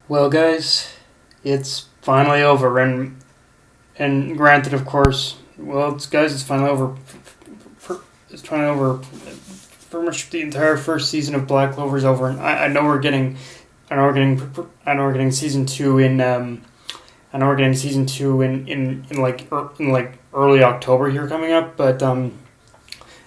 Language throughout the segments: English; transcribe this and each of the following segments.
Well, guys, it's finally over, and granted, of course, it's finally over. It's finally over. Pretty much the entire first season of Black Clover is over, and I know we're getting, I know we're getting season two in I know we're getting season two in like early October here coming up, but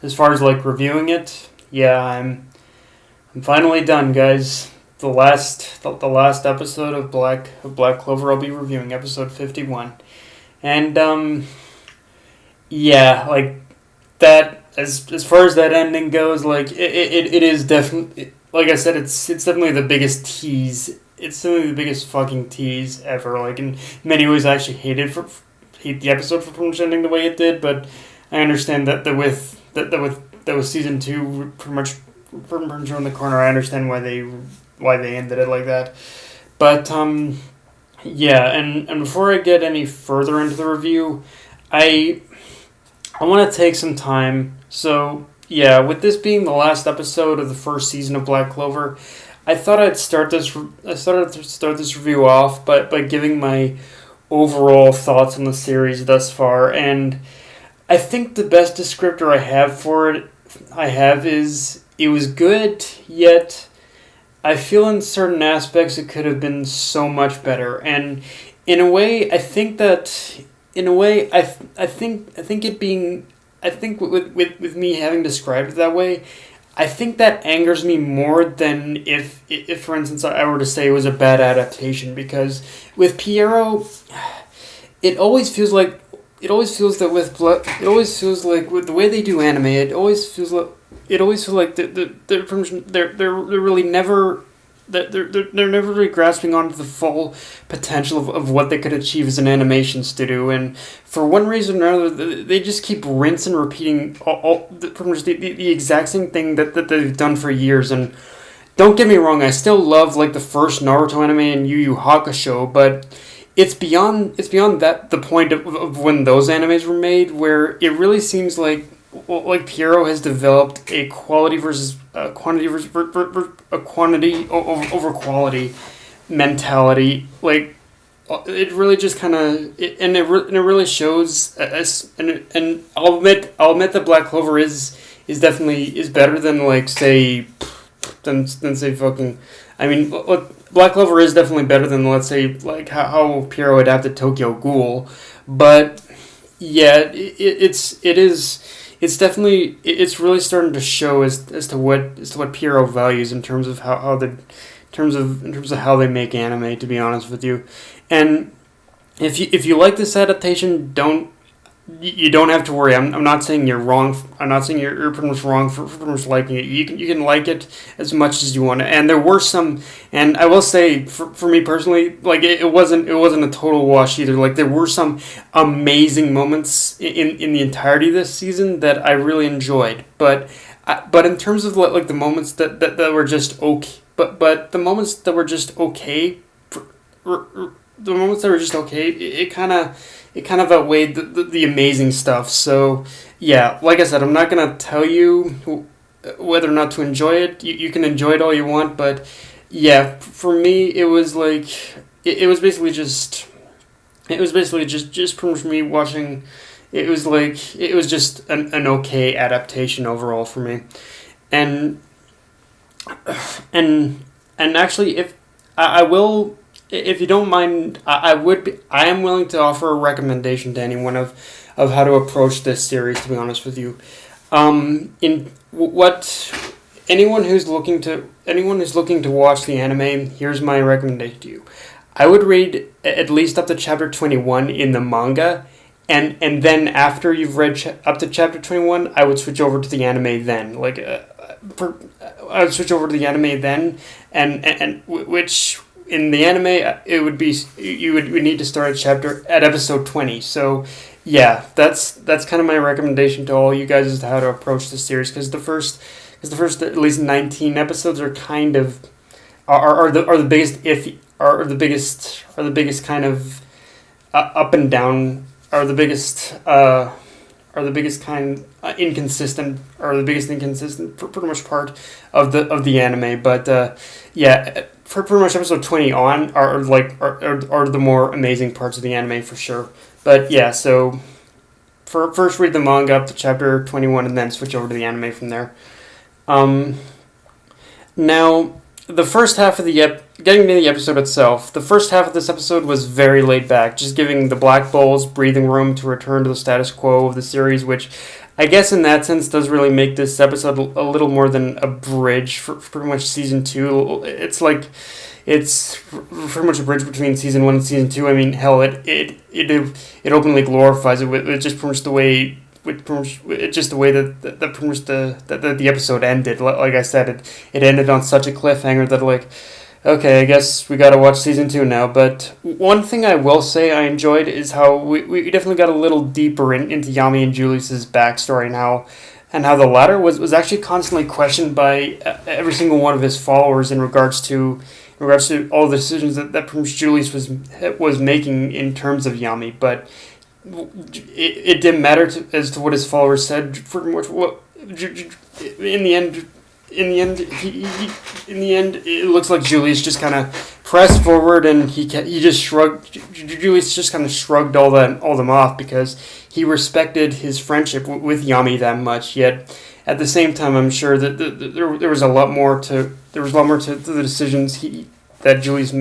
as far as like reviewing it, yeah, I'm finally done, guys. The last episode of Black Clover I'll be reviewing, episode 51. And yeah, like that as far as that ending goes, like it is definitely, like I said, it's definitely the biggest tease. It's definitely the biggest fucking tease ever. Like in many ways I actually hate the episode for pretty much ending the way it did, but I understand that with season two pretty much around the corner. I understand why they ended it like that. But yeah, and before I get any further into the review, I I want to take some time. So yeah, with this being the last episode of the first season of Black Clover, I thought I'd start this. I started to start this review off by giving my overall thoughts on the series thus far, and I think the best descriptor I have is it was good, yet I feel in certain aspects it could have been so much better. And in a way, I think that in a way I think it being I think with me having described it that way, I think that angers me more than if for instance I were to say it was a bad adaptation, because with Piero, it always feels like it always feels like with the way they do anime, it always feels like they're really never they're never really grasping onto the full potential of what they could achieve as an animation studio, and for one reason or another, they just keep rinse and repeating pretty much the exact same thing that they've done for years. And don't get me wrong, I still love like the first Naruto anime and Yu Yu Hakusho, but it's beyond that the point of when those animes were made, where it really seems like Piero has developed a quality versus a quantity over quality mentality. Like it really just kind of and it really shows. And I'll admit that Black Clover is definitely is better than like say than say fucking. I mean, look, Black Clover is definitely better than, let's say, like how Piero adapted Tokyo Ghoul, but yeah, it's definitely it's really starting to show as to what Piero values in terms of how the in terms of how they make anime. To be honest with you, and if you like this adaptation, you don't have to worry. I'm not saying you're wrong. I'm not saying you're pretty much wrong for pretty much liking it. You can like it as much as you want. And there were some, and I will say for me personally, like it wasn't a total wash either. Like there were some amazing moments in the entirety of this season that I really enjoyed. But in terms of like the moments that were just okay, but the moments that were just okay, the moments that were just okay, it kind of outweighed the amazing stuff. So yeah, like I said, I'm not gonna tell you whether or not to enjoy it. You can enjoy it all you want, but yeah, for me it was like it was basically just pretty much me watching. It was like it was just an okay adaptation overall for me, and and actually if I will. If you don't mind, I am willing to offer a recommendation to anyone of how to approach this series. To be honest with you, in what anyone who's looking to watch the anime, here's my recommendation to you. I would read at least up to chapter 21 in the manga, and then after you've read up to chapter 21, I would switch over to the anime then. I would switch over to the anime then, and which in the anime it would be you would need to start at episode 20. So yeah, that's kind of my recommendation to all you guys as to how to approach this series, because the first at least 19 episodes are kind of are the biggest if are the biggest kind of up and down are the biggest kind inconsistent or the biggest inconsistent pretty much part of the anime. But yeah, for pretty much episode 20 on are the more amazing parts of the anime for sure. But yeah, so first read the manga up to chapter 21 and then switch over to the anime from there. Now, the first half of getting to the episode itself, the first half of this episode was very laid back, just giving the Black Bulls breathing room to return to the status quo of the series, which I guess in that sense does really make this episode a little more than a bridge for pretty much season 2. It's pretty much a bridge between season 1 and season 2. I mean, hell, it openly glorifies it with just pretty much the way. Just the way that pretty much the episode ended. Like I said, it ended on such a cliffhanger that like, okay, I guess we gotta watch season 2 now. But one thing I will say I enjoyed is how we definitely got a little deeper into Yami and Julius's backstory and how the latter was actually constantly questioned by every single one of his followers in regards to all the decisions that Julius was making in terms of Yami, but it didn't matter as to what his followers said. For what in the end, it looks like Julius just kind of pressed forward, and he just shrugged. Julius just kind of shrugged all them off because he respected his friendship with Yami that much. Yet at the same time, I'm sure that there was a lot more to the decisions that Julius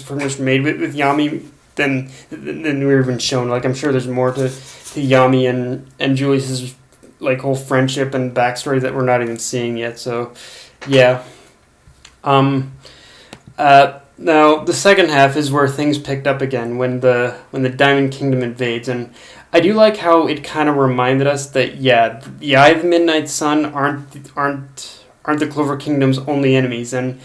pretty much made with Yami than we were even shown. Like, I'm sure there's more to Yami and Julius's like whole friendship and backstory that we're not even seeing yet. So, yeah. Now the second half is where things picked up again when the Diamond Kingdom invades, and I do like how it kind of reminded us that the Eye of the Midnight Sun aren't the Clover Kingdom's only enemies, and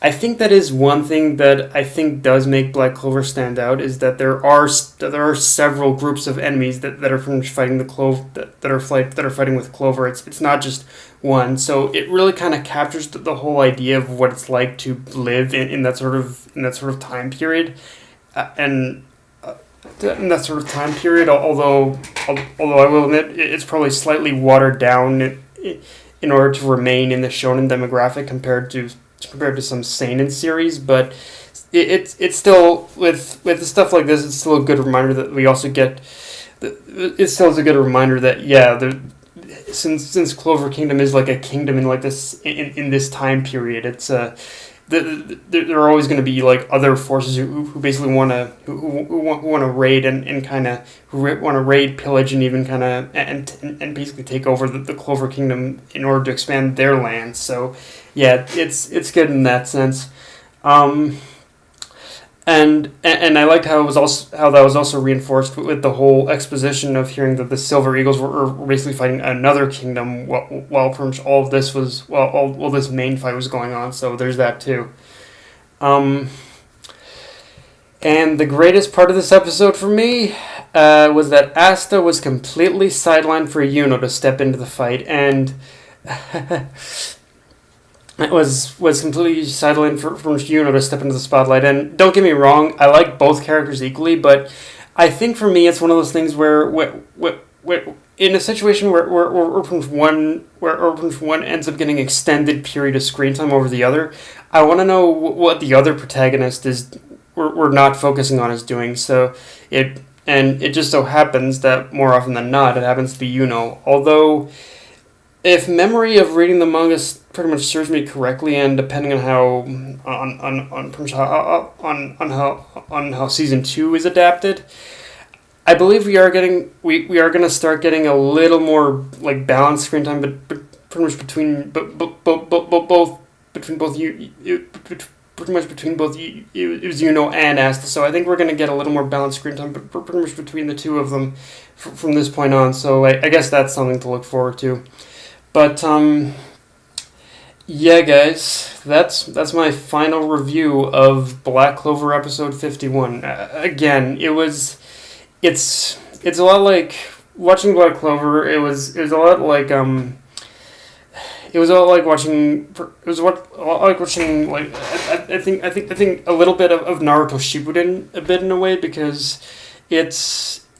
I think that is one thing that I think does make Black Clover stand out, is that there are several groups of enemies that are from fighting the Clover that are fighting with Clover. It's not just one, so it really kind of captures the whole idea of what it's like to live in that sort of time period, in that sort of time period. Although I will admit it's probably slightly watered down in order to remain in the shonen demographic compared to some seinen series, but it's still with stuff like this. It's still a good reminder that we also get. It still is a good reminder that since Clover Kingdom is like a kingdom in like this in this time period, it's there are always going to be like other forces who basically want to raid and kind of want to raid, pillage, and even kind of and basically take over the Clover Kingdom in order to expand their lands. So yeah, it's good in that sense. And I liked how that was also reinforced with the whole exposition of hearing that the Silver Eagles were basically fighting another kingdom while pretty much all of this was all this main fight was going on. So there's that too. And the greatest part of this episode for me was that Asta was completely sidelined for Yuno to step into the fight, and it was completely sidelined for Yuno to step into the spotlight. And don't get me wrong, I like both characters equally, but I think for me it's one of those things where in a situation where one ends up getting extended period of screen time over the other, I want to know what the other protagonist is we're not focusing on is doing. So it just so happens that more often than not it happens to be Yuno. Although, if memory of reading the manga pretty much serves me correctly, and depending on how season 2 is adapted, I believe we are going to start getting a little more like balanced screen time, but pretty much between both Yuno and Asta. So I think we're going to get a little more balanced screen time, but pretty much between the two of them from this point on. So I guess that's something to look forward to. But yeah, guys, that's my final review of Black Clover episode 51. Again, it's a lot like watching Black Clover. It was a lot like watching like I think a little bit of Naruto Shippuden a bit in a way, because it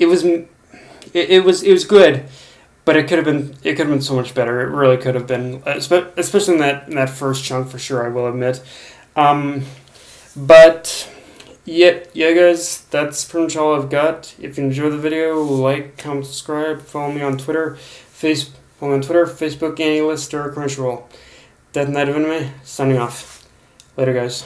was good. But it could have been so much better. It really could have been, especially in that first chunk for sure. I will admit. But yeah, guys, that's pretty much all I've got. If you enjoyed the video, like, comment, subscribe, follow me on Twitter, Facebook, AnyList, or Crunchyroll. Death Knight of Anime, signing off. Later, guys.